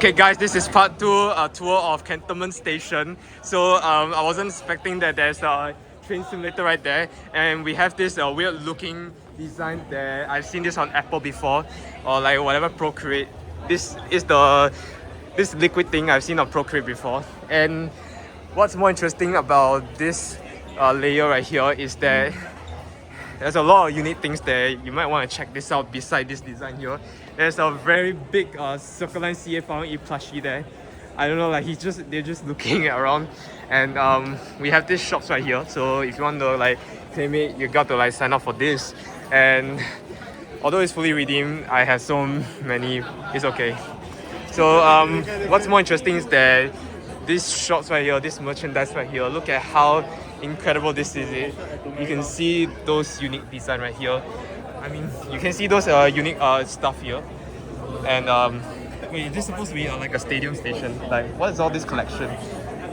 Okay guys, this is part 2 tour of Cantonment station. So I wasn't expecting that there's a train simulator right there, and we have this weird looking design there. I've seen this on Apple before, or like whatever Procreate. This is this liquid thing I've seen on Procreate before. And what's more interesting about this layer right here is that there's a lot of unique things there. You might want to check this out beside this design here. There's a very big Circle Line CA4E plushie there. I don't know, like they're just looking around. And we have these shops right here. So if you want to like claim it, you got to like sign up for this. And although it's fully redeemed, I have so many, it's okay. So what's more interesting is that these shops right here, this merchandise right here, look at how incredible this is. You can see those unique design right here. I mean, you can see those unique stuff here. And wait, this is supposed to be like a stadium station. Like, what is all this collection?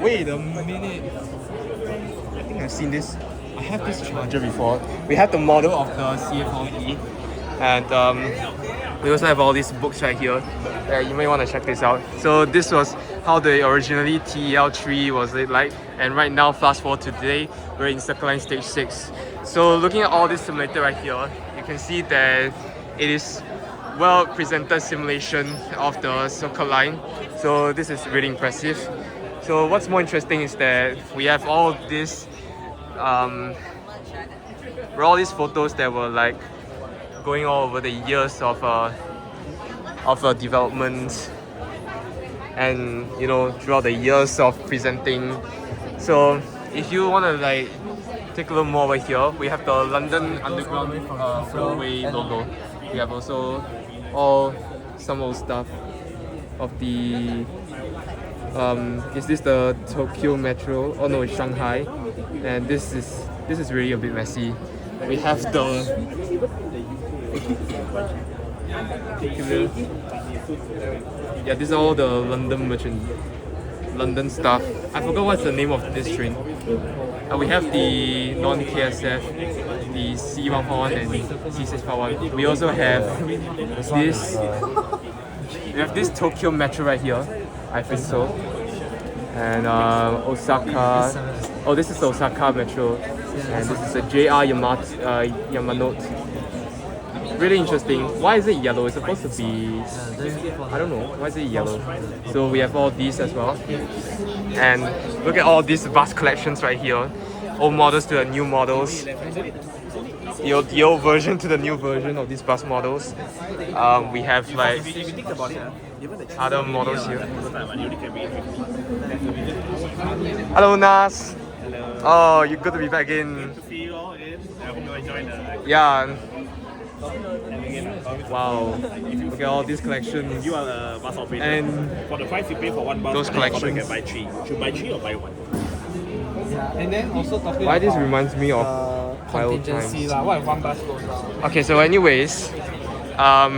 Wait a minute. I think I've seen this. I have this charger before. We have the model of the CFOE. And we also have all these books right here. You may want to check this out. So this was how the originally TEL3 was like, and right now fast forward to today, we're in Circle Line Stage 6. So looking at all this simulator right here, you can see that it is well presented simulation of the Circle Line. So this is really impressive. So what's more interesting is that we have all these photos that were like going all over the years of development, and you know, throughout the years of presenting. So if you want to like take a look more over here, we have the London Underground railway logo. We have also all some old stuff of the is this the Tokyo Metro? Oh no, it's Shanghai. And this is really a bit messy. We have the yeah, this is all the London stuff. I forgot what's the name of this train. We have the non-KSF, the C141 and C641. We also have this. We have this Tokyo Metro right here. I think so. And Osaka. Oh, this is Osaka Metro. And this is a JR Yamanote. Really interesting. Why is it yellow? It's supposed to be, I don't know, why is it yellow? So we have all these as well. And look at all these vast collections right here. Old models to the new models. The old version to the new version of these bus models. We have like other models here. Hello Nas. Oh, you're good to be back in. Yeah. Wow. Look at all these collections. You are a bus operator. And for the price you pay for one bus, those collections. you can buy 3. Should buy 3 or buy 1? And then also talking Why this about, reminds me of my old contingency times. what if one bus goes down? Okay, so anyways, I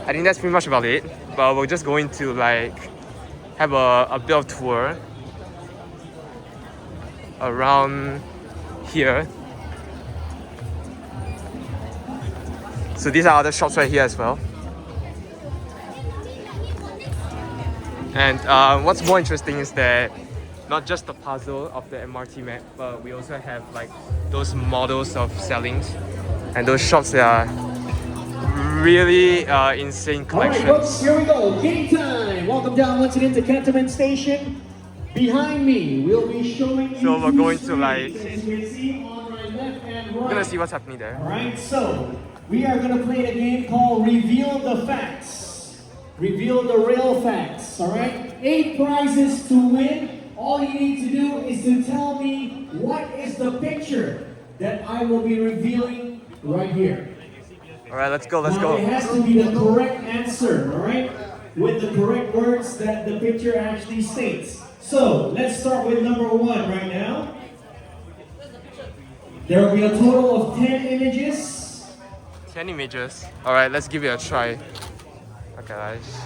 think that's pretty much about it. But we're just going to like have a bit of tour around here. So these are other shops right here as well. And what's more interesting is that not just the puzzle of the MRT map, but we also have like those models of sellings, and those shops that are really insane collections. Alright folks, here we go. Game time! Welcome down once again to Cantonment Station. Behind me, we'll be showing you So we're going to like, as you can see on my left and right. we're gonna see what's happening there. Alright, so we are going to play a game called Reveal the Facts. Reveal the real facts, alright? 8 prizes to win. All you need to do is to tell me what is the picture that I will be revealing right here. Alright, let's go, let's Now, go. it has to be the correct answer, alright? With the correct words that the picture actually states. So, let's start with number 1 right now. There will be a total of 10 images. 10 images. Alright, let's give it a try. Okay, guys.